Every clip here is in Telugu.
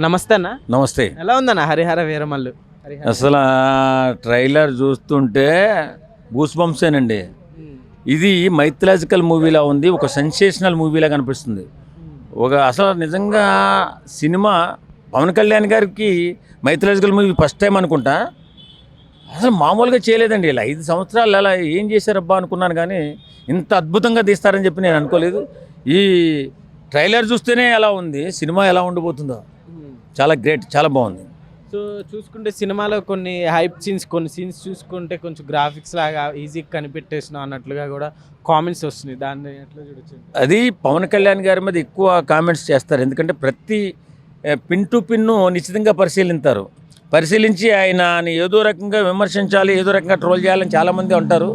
నమస్తే అన్న. నమస్తే. ఎలా ఉందన్న హరిహర వీరమల్లు? అసలు ట్రైలర్ చూస్తుంటే గూస్ బంప్సేనండి. ఇది మైథలాజికల్ మూవీలా ఉంది, ఒక సెన్సేషనల్ మూవీలా కనిపిస్తుంది. అసలు నిజంగా సినిమా పవన్ కళ్యాణ్ గారికి మైథలాజికల్ మూవీ ఫస్ట్ టైం అనుకుంటా. అసలు మామూలుగా చేయలేదండి. ఇలా 5 సంవత్సరాలు అలా ఏం చేశారబ్బా అనుకున్నాను, కానీ ఇంత అద్భుతంగా తీస్తారని చెప్పి నేను అనుకోలేదు. ఈ ట్రైలర్ చూస్తేనే ఎలా ఉంది, సినిమా ఎలా ఉండబోతుందో చాలా గ్రేట్, చాలా బాగుంది. సో చూసుకుంటే సినిమాలో కొన్ని హైప్ సీన్స్, కొన్ని సీన్స్ చూసుకుంటే కొంచెం గ్రాఫిక్స్ లాగా ఈజీగా కనిపెట్టేసిన అన్నట్లుగా కూడా కామెంట్స్ వస్తున్నాయి. దాన్ని ఎట్లా చూడొచ్చు? అది పవన్ కళ్యాణ్ గారి మీద ఎక్కువ కామెంట్స్ చేస్తారు, ఎందుకంటే ప్రతి పిన్ టు పిన్ను నిశ్చితంగా పరిశీలించి ఆయనని ఏదో రకంగా విమర్శించాలి, ఏదో రకంగా ట్రోల్ చేయాలని చాలామంది ఉంటారు.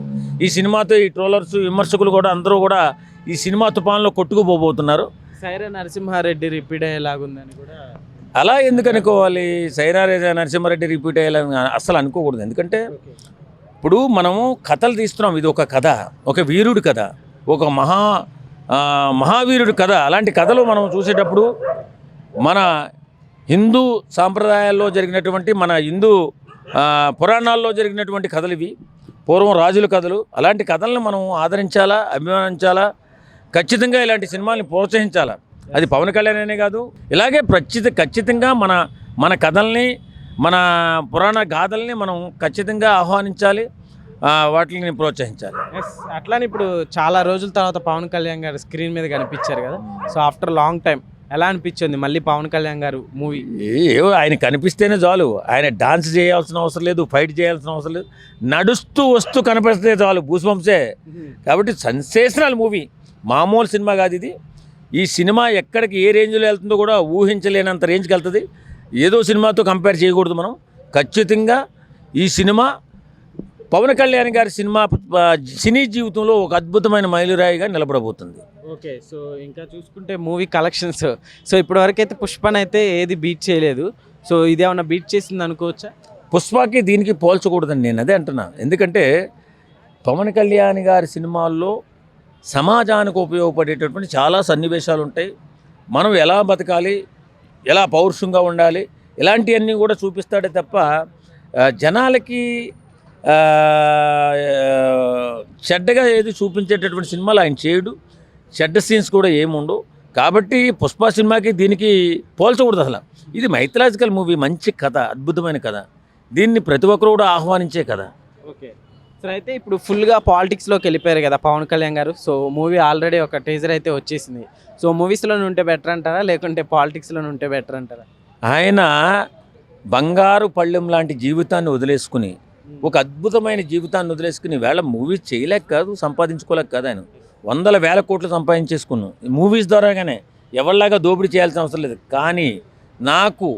ఈ సినిమాతో ఈ ట్రోలర్స్, విమర్శకులు కూడా అందరూ కూడా ఈ సినిమా తుఫాన్లో కొట్టుకుపోబోతున్నారు. సైరా నరసింహారెడ్డి రిపీట్ అయ్యేలాగుందని కూడా అలా ఎందుకు అనుకోవాలి? సైరా నరసింహారెడ్డి రిపీట్ అయ్యేలాగా అస్సలు అనుకోకూడదు. ఎందుకంటే ఇప్పుడు మనము కథలు తీస్తున్నాం, ఇది ఒక కథ, ఒక వీరుడి కథ, ఒక మహావీరుడి కథ. అలాంటి కథలు మనం చూసేటప్పుడు మన హిందూ సాంప్రదాయాల్లో జరిగినటువంటి, మన హిందూ పురాణాల్లో జరిగినటువంటి కథలు ఇవి, పూర్వం రాజుల కథలు. అలాంటి కథలను మనం ఆదరించాలా, అభిమానించాలా, ఖచ్చితంగా ఇలాంటి సినిమాల్ని ప్రోత్సహించాలా. అది పవన్ కళ్యాణ్ అనే కాదు, ఇలాగే ఖచ్చితంగా మన కథల్ని, మన పురాణ గాథల్ని మనం ఖచ్చితంగా ఆహ్వానించాలి, వాటిని ప్రోత్సహించాలి. అట్లానే ఇప్పుడు చాలా రోజుల తర్వాత పవన్ కళ్యాణ్ గారు స్క్రీన్ మీద కనిపించారు కదా. సో ఆఫ్టర్ లాంగ్ టైం ఎలా అనిపించింది మళ్ళీ పవన్ కళ్యాణ్ గారు మూవీ? ఏవో ఆయన కనిపిస్తేనే చాలు, ఆయన డాన్స్ చేయాల్సిన అవసరం లేదు, ఫైట్ చేయాల్సిన అవసరం లేదు, నడుస్తూ వస్తూ కనిపిస్తే చాలు, గూస్ బంప్సే. కాబట్టి సెన్సేషనల్ మూవీ, మామూలు సినిమా కాదు ఇది. ఈ సినిమా ఎక్కడికి ఏ రేంజ్లో వెళ్తుందో కూడా ఊహించలేనంత రేంజ్కి వెళ్తుంది. ఏదో సినిమాతో కంపేర్ చేయకూడదు మనం. ఖచ్చితంగా ఈ సినిమా పవన్ కళ్యాణ్ గారి సినీ జీవితంలో ఒక అద్భుతమైన మైలురాయిగా నిలబడబోతుంది. ఓకే. సో ఇంకా చూసుకుంటే మూవీ కలెక్షన్స్, సో ఇప్పటివరకు అయితే పుష్పన్ అయితే ఏది బీట్ చేయలేదు. సో ఇది ఏమన్నా బీట్ చేసింది అనుకోవచ్చా? పుష్పకి దీనికి పోల్చకూడదని నేను అదే అంటున్నా. ఎందుకంటే పవన్ కళ్యాణ్ గారి సినిమాల్లో సమాజానికి ఉపయోగపడేటటువంటి చాలా సన్నివేశాలు ఉంటాయి. మనం ఎలా బతకాలి, ఎలా పౌరుషంగా ఉండాలి, ఇలాంటివన్నీ కూడా చూపిస్తాడే తప్ప జనాలకి చెడ్డగా ఏది చూపించేటటువంటి సినిమాలు ఆయన చేయడు. చెడ్డ సీన్స్ కూడా ఏముండవు. కాబట్టి పుష్ప సినిమాకి దీనికి పోల్చకూడదు అసలు. ఇది మైథలాజికల్ మూవీ, మంచి కథ, అద్భుతమైన కథ, దీన్ని ప్రతి ఒక్కరు కూడా ఆహ్వానించే కథ. ఓకే. సో అయితే ఇప్పుడు ఫుల్గా పాలిటిక్స్లోకి వెళ్ళిపోయారు కదా పవన్ కళ్యాణ్ గారు. సో మూవీ ఆల్రెడీ ఒక టీజర్ అయితే వచ్చేసింది. సో మూవీస్లో ఉంటే బెటర్ అంటారా, లేకుంటే పాలిటిక్స్లో ఉంటే బెటర్ అంటారా? ఆయన బంగారు పళ్ళెం లాంటి జీవితాన్ని వదిలేసుకుని, ఒక అద్భుతమైన జీవితాన్ని వదిలేసుకుని వేళ మూవీస్ చేయలేక కాదు, సంపాదించుకోలేక కాదు, ఆయన 100,000 కోట్లు సంపాదించేసుకున్నాం మూవీస్ ద్వారాగానే. ఎవరిలాగా దోపిడీ చేయాల్సిన అవసరం లేదు. కానీ నాకు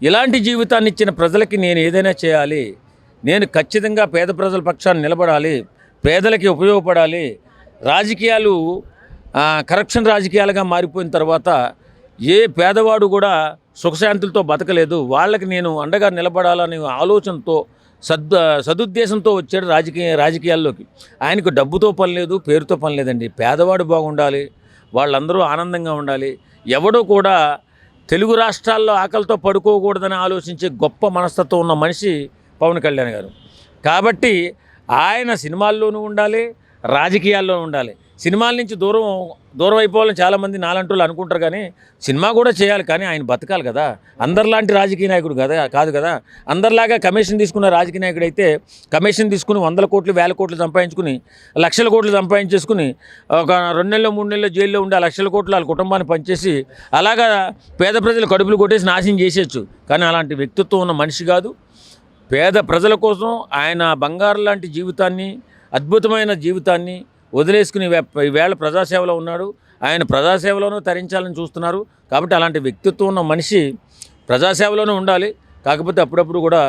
ఇలాంటి జీవితాన్ని ఇచ్చిన ప్రజలకి నేను ఏదైనా చేయాలి, నేను ఖచ్చితంగా పేద ప్రజల పక్షాన్ని నిలబడాలి, పేదలకి ఉపయోగపడాలి. రాజకీయాలు కరప్షన్ రాజకీయాలుగా మారిపోయిన తర్వాత ఏ పేదవాడు కూడా సుఖశాంతులతో బతకలేదు. వాళ్ళకి నేను అండగా నిలబడాలనే ఆలోచనతో, సదుద్దేశంతో వచ్చాడు రాజకీయాల్లోకి. ఆయనకు డబ్బుతో పని లేదు, పేరుతో పని లేదండి. పేదవాడు బాగుండాలి, వాళ్ళందరూ ఆనందంగా ఉండాలి. ఎవడో కూడా తెలుగు రాష్ట్రాల్లో ఆకలితో పడుకోకూడదని ఆలోచించే గొప్ప మనస్తత్వం ఉన్న మనిషి పవన్ కళ్యాణ్ గారు. కాబట్టి ఆయన సినిమాల్లోనూ ఉండాలి, రాజకీయాల్లోనూ ఉండాలి. సినిమాల నుంచి దూరం అయిపోవాలని చాలామంది నాలంటూ అనుకుంటారు, కానీ సినిమా కూడా చేయాలి. కానీ ఆయన బతకాలి కదా. అందరిలాంటి రాజకీయ నాయకుడు కాదు కదా. అందరిలాగా కమిషన్ తీసుకున్న రాజకీయ నాయకుడు అయితే కమిషన్ తీసుకుని 100 కోట్లు 1000 కోట్లు సంపాదించుకుని, లక్షల కోట్లు సంపాదించేసుకుని ఒక 2 నెలలు 3 నెలలు జైల్లో ఉండి ఆ లక్షల కోట్లు వాళ్ళ కుటుంబాన్ని పనిచేసి అలాగా పేద ప్రజలు కడుపులు కొట్టేసి నాశనం చేసేయచ్చు. కానీ అలాంటి వ్యక్తిత్వం ఉన్న మనిషి కాదు. పేద ప్రజల కోసం ఆయన బంగారు లాంటి జీవితాన్ని, అద్భుతమైన జీవితాన్ని వదిలేసుకుని ఈవేళ ప్రజాసేవలో ఉన్నాడు. ఆయన ప్రజాసేవలోనూ తరించాలని చూస్తున్నారు. కాబట్టి అలాంటి వ్యక్తిత్వం ఉన్న మనిషి ప్రజాసేవలోనూ ఉండాలి. కాకపోతే అప్పుడప్పుడు కూడా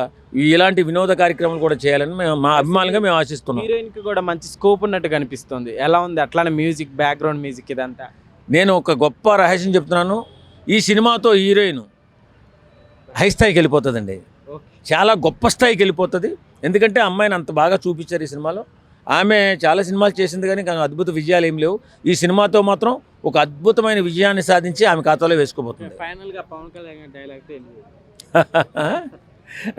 ఇలాంటి వినోద కార్యక్రమాలు కూడా చేయాలని మా అభిమానులుగా మేము ఆశిస్తున్నాం. హీరోయిన్కి కూడా మంచి స్కోప్ ఉన్నట్టు కనిపిస్తుంది. ఎలా ఉంది అట్లానే మ్యూజిక్, బ్యాక్గ్రౌండ్ మ్యూజిక్ ఇదంతా? నేను ఒక గొప్ప రహస్యం చెప్తున్నాను. ఈ సినిమాతో హీరోయిన్ హై స్థాయికి వెళ్ళిపోతుందండి, చాలా గొప్ప స్థాయికి వెళ్ళిపోతుంది. ఎందుకంటే అమ్మాయిని అంత బాగా చూపించారు ఈ సినిమాలో. ఆమె చాలా సినిమాలు చేసింది, కానీ అద్భుత విజయాలు ఏం లేవు. ఈ సినిమాతో మాత్రం ఒక అద్భుతమైన విజయాన్ని సాధించి ఆమె ఖాతాలో వేసుకోబోతుంది. ఫైనల్ గా పవన్ కళ్యాణ్ డైలాగ్ తెలియదు.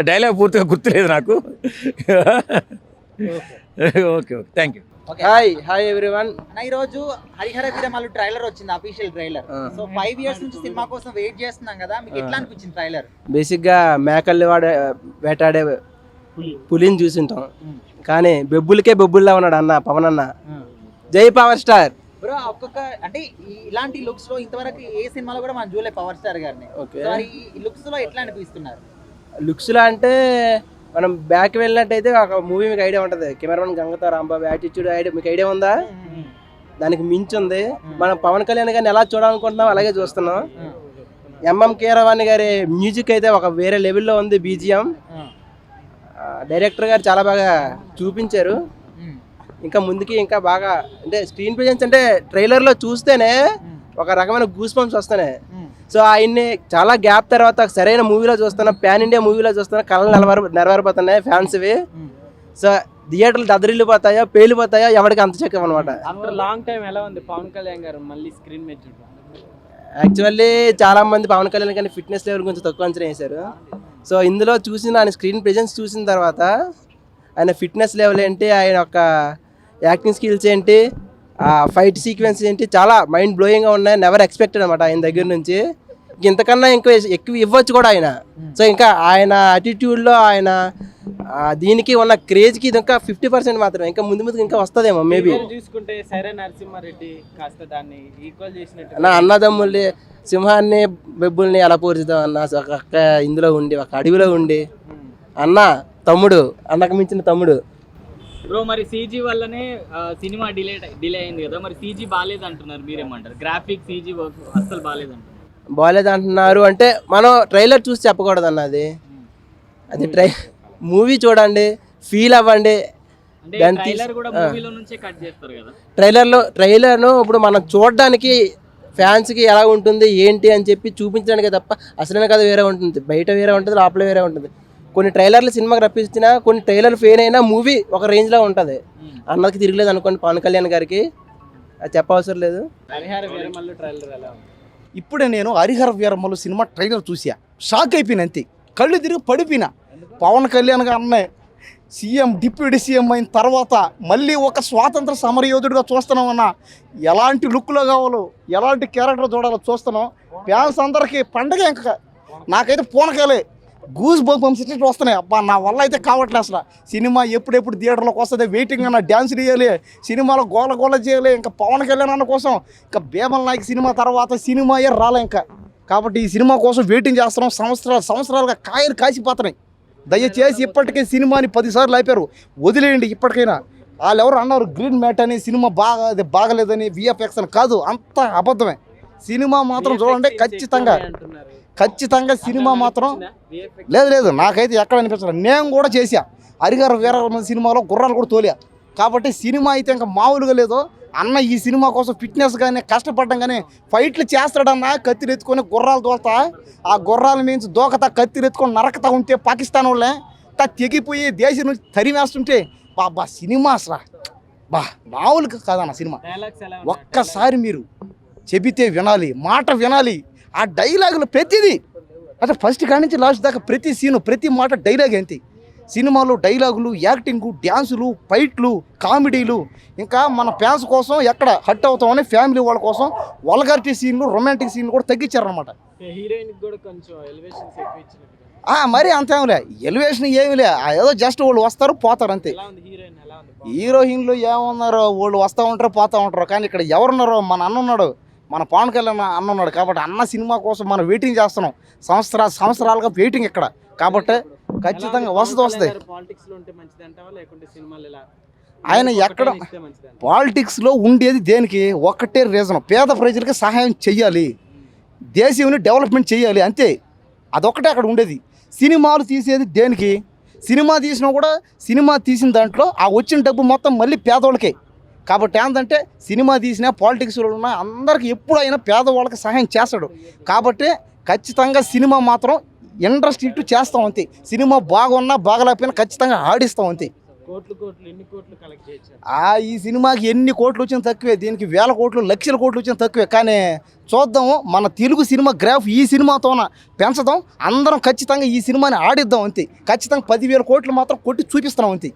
డైలాగ్ పూర్తిగా గుర్తులేదు నాకు. Okay okay thank you. Hi everyone. ఈ రోజు హరిహర వీరమల్లు ట్రైలర్ వచ్చింది, అఫీషియల్ ట్రైలర్. సో 5 years నుంచి సినిమా కోసం వెయిట్ చేస్తున్నాం కదా, మీకు ఎట్లా అనిపించింది ట్రైలర్? బేసిక్ గా మేకల్ని వేటాడే పులిని చూసింటాం, కానీ బెబ్బులకే బెబ్బుల్లా ఉన్నాడు అన్న పవన్ అన్న. జై పవర్ స్టార్ బ్రో. ఒక్కొక్క అంటే ఇలాంటి లుక్స్ లో ఇంతవరకు ఏ సినిమాలో కూడా మనం చూడలే పవర్ స్టార్ గారిని. మరి ఈ లుక్స్ లో ఎట్లా అనిపిస్తున్నారు? లుక్స్ లో అంటే మనం బ్యాక్ వెళ్ళినట్టయితే ఒక మూవీ మీకు ఐడియా ఉంటుంది, కెమెరామెన్ గంగతో రాంబాబు యాటిట్యూడ్ ఐడియా మీకు ఐడియా ఉందా? దానికి మించి ఉంది. మనం పవన్ కళ్యాణ్ గారిని ఎలా చూడాలనుకుంటున్నాం అలాగే చూస్తున్నాం. ఎంఎం కీరవాణి గారి మ్యూజిక్ అయితే ఒక వేరే లెవెల్లో ఉంది. బీజిఎం డైరెక్టర్ గారు చాలా బాగా చూపించారు. ఇంకా ముందుకి ఇంకా బాగా అంటే స్క్రీన్ ప్రెజెన్స్ అంటే ట్రైలర్లో చూస్తేనే ఒక రకమైన గూస్ బంప్స్ వస్తున్నాయి. సో ఆయన్ని చాలా గ్యాప్ తర్వాత సరైన మూవీలో చూస్తున్నాం, పాన్ ఇండియా మూవీలో చూస్తున్నాం. కళ్ళు నెరవేరిపోతున్నాయి ఫ్యాన్స్వి. సో థియేటర్లు దద్దరిల్లిపోతాయో పేలిపోతాయో ఎవరికి అంత చెక్కం అనమాట. ఆఫ్టర్ లాంగ్ టైం ఎలా ఉంది పవన్ కళ్యాణ్ గారు మళ్ళీ స్క్రీన్ మీద చూడడం? యాక్చువల్లీ చాలా మంది పవన్ కళ్యాణ్ కానీ ఫిట్నెస్ లెవెల్ గురించి తక్కువ అంచనా వేశారు. సో ఇందులో చూసిన ఆయన స్క్రీన్ ప్రెజెన్స్ చూసిన తర్వాత ఆయన ఫిట్నెస్ లెవెల్ ఏంటి, ఆయన యొక్క యాక్టింగ్ స్కిల్స్ ఏంటి, ఫైట్ సీక్వెన్స్ ఏంటి, చాలా మైండ్ బ్లోయింగ్గా ఉన్నాయి. నెవర్ ఎక్స్పెక్టెడ్ అనమాట ఆయన దగ్గర నుంచి. ఇంతకన్నా ఎక్కువ ఇవ్వచ్చు కూడా ఆయన. సో ఇంకా ఆయన అటిట్యూడ్లో ఆయన దీనికి ఉన్న క్రేజ్కి ఇది ఇంకా 50% మాత్రమే. ఇంకా ముందు ఇంకా వస్తుందేమో మేబీ. చూసుకుంటే సరే నరసింహారెడ్డి కాస్త దాన్ని ఈక్వల్ చేసినట్టు నా అన్నదమ్ముల్ని సింహాన్ని బెబ్బుల్ని ఎలా పోర్చుదాం అన్న ఒక ఇందులో ఉండి ఒక అడవిలో ఉండి అన్న తమ్ముడు అన్నకు మించిన తమ్ముడు. బ్రో మరి సీజీ వల్లనే సినిమా డిలే అయింది కదా, మరి సీజీ బాగాలేదు అంటున్నారు, మీరేమంటారు? గ్రాఫిక్ సీజీ వర్క్ అస్సలు బాగాలేదు అంటున్నారు. బాగాలేదు అంటున్నారు అంటే మనం ట్రైలర్ చూసి చెప్పకూడదు అన్న. అది మూవీ చూడండి, ఫీల్ అవ్వండి. ట్రైలర్ను ఇప్పుడు మనం చూడడానికి ఫ్యాన్స్కి ఎలా ఉంటుంది ఏంటి అని చెప్పి చూపించడానికి తప్ప అసలైన కథ వేరే ఉంటుంది, బయట వేరే ఉంటుంది, లోపల వేరే ఉంటుంది. కొన్ని ట్రైలర్లు సినిమాకి రప్పించినా కొన్ని ట్రైలర్ ఫెయిల్ అయినా మూవీ ఒక రేంజ్లో ఉంటుంది. అన్నకి తిరగలేదు అనుకోండి పవన్ కళ్యాణ్ గారికి, అది చెప్పవసరం లేదు. హరిహర వీరమల్లు ట్రైలర్ ఎలా ఉంది? ఇప్పుడే నేను హరిహర వీరమల్లు సినిమా ట్రైలర్ చూసా, షాక్ అయిపోయినా, అంతే కళ్ళు తిరిగి పడిపోయినా. పవన్ కళ్యాణ్ గారినే సీఎం డిప్యూటీ సీఎం అయిన తర్వాత మళ్ళీ ఒక స్వాతంత్ర సమరయోధుడిగా చూస్తున్నామన్నా. ఎలాంటి లుక్లో కావాలో, ఎలాంటి క్యారెక్టర్ చూడాలో చూస్తున్నాం. ఫ్యాన్స్ అందరికీ పండగ. ఇంకా నాకైతే పూనకాలే గూస్ బంప్స్ వస్తున్నాయి. అబ్బా నా వల్ల అయితే కావట్లేదు అసలు. సినిమా ఎప్పుడెప్పుడు థియేటర్లోకి వస్తుంది వెయిటింగ్ అన్న. డ్యాన్స్ చేయాలి, సినిమాలో గోల చేయాలి. ఇంకా పవన్ కళ్యాణ్ అన్న కోసం ఇంకా భీమల్ నాయక్ సినిమా తర్వాత సినిమాయే రాలే ఇంకా. కాబట్టి ఈ సినిమా కోసం వెయిటింగ్ చేస్తున్నాం. సంవత్సరాలుగా కాయలు కాసిపోతున్నాయి. దయచేసి ఇప్పటికే సినిమాని 10 సార్లు అయిపోయారు, వదిలేయండి ఇప్పటికైనా. వాళ్ళు ఎవరు అన్నారు గ్రీన్ మ్యాట్ అని, సినిమా బాగలేదని, విఎఫ్ఎక్స్ అని. కాదు, అంత అబద్ధమే. సినిమా మాత్రం చూడండి ఖచ్చితంగా సినిమా మాత్రం లేదు నాకైతే ఎక్కడ అనిపించలేదు. నేను కూడా చేశా హరిహర వీరమల్లు సినిమాలో గుర్రాలు కూడా తోలా. కాబట్టి సినిమా అయితే ఇంకా మామూలుగా లేదు అన్న. ఈ సినిమా కోసం ఫిట్నెస్ కానీ కష్టపడ్డం కానీ ఫైట్లు చేస్తాడన్నా. కత్తిలు ఎత్తుకొని గుర్రాలు తోలుతా, ఆ గుర్రాల మీద దూకతా, కత్తిలు ఎత్తుకొని నరకతా ఉంటే పాకిస్తాన్ వాళ్ళే తెగిపోయి దేశం నుంచి తరిమేస్తుంటే బా సినిమా అసలు మామూలుగా కాదన్న సినిమా. ఒక్కసారి మీరు చెబితే వినాలి, మాట వినాలి. ఆ డైలాగులు ప్రతిదీ అంటే ఫస్ట్ కాడి నుంచి లాస్ట్ దాకా ప్రతి సీను ప్రతి మాట డైలాగ్ అంతే. సినిమాలో డైలాగులు, యాక్టింగు, డ్యాన్సులు, ఫైట్లు, కామెడీలు. ఇంకా మన ఫ్యాన్స్ కోసం ఎక్కడ హట్ అవుతామని ఫ్యామిలీ వాళ్ళ కోసం వల్గారిటీ సీన్లు, రొమాంటిక్ సీన్లు కూడా తగ్గించారనమాట. మరి అంతేమిలే, ఎలివేషన్ ఏమిలే, ఏదో జస్ట్ వాళ్ళు వస్తారు పోతారు అంతే. హీరోయిన్లు ఏమన్నారు, వాళ్ళు వస్తూ ఉంటారు పోతూ ఉంటారు. కానీ ఇక్కడ ఎవరున్నారో మన అన్న ఉన్నాడు, మన పవన్ కళ్యాణ్ అన్న ఉన్నాడు. కాబట్టి అన్న సినిమా కోసం మనం వెయిటింగ్ చేస్తున్నాం. సంవత్సరాలుగా వెయిటింగ్ ఇక్కడ. కాబట్టి ఖచ్చితంగా వస్తుంది. ఆయన ఎక్కడ పాలిటిక్స్లో ఉండేది దేనికి? ఒక్కటే రీజన్, పేద ప్రజలకి సహాయం చెయ్యాలి, దేశంని డెవలప్మెంట్ చేయాలి, అంతే. అదొక్కటే అక్కడ ఉండేది. సినిమాలు తీసేది దేనికి? సినిమా తీసినా కూడా సినిమా తీసిన దాంట్లో ఆ వచ్చిన డబ్బు మొత్తం మళ్ళీ పేదవాళ్ళకే. కాబట్టి ఏంటంటే సినిమా తీసినా పాలిటిక్స్లో ఉన్న అందరికీ ఎప్పుడైనా పేదవాళ్ళకి సహాయం చేస్తాడు. కాబట్టి ఖచ్చితంగా సినిమా మాత్రం ఇండస్ట్రీ చేస్తాం అంతే. సినిమా బాగున్నా బాగలేకపోయినా ఖచ్చితంగా ఆడిస్తాం అంతే. కోట్లు ఎన్ని కోట్లు కలెక్ట్ చేయొచ్చు? ఈ సినిమాకి ఎన్ని కోట్లు వచ్చినా తక్కువే, దీనికి వేల కోట్లు లక్షల కోట్లు వచ్చినా తక్కువే. కానీ చూద్దాము, మన తెలుగు సినిమా గ్రాఫ్ ఈ సినిమాతోన పెంచదాం, అందరం ఖచ్చితంగా ఈ సినిమాని ఆడిద్దాం అంతే. ఖచ్చితంగా 10,000 కోట్లు మాత్రం కొట్టి చూపిస్తున్నాం అంతే.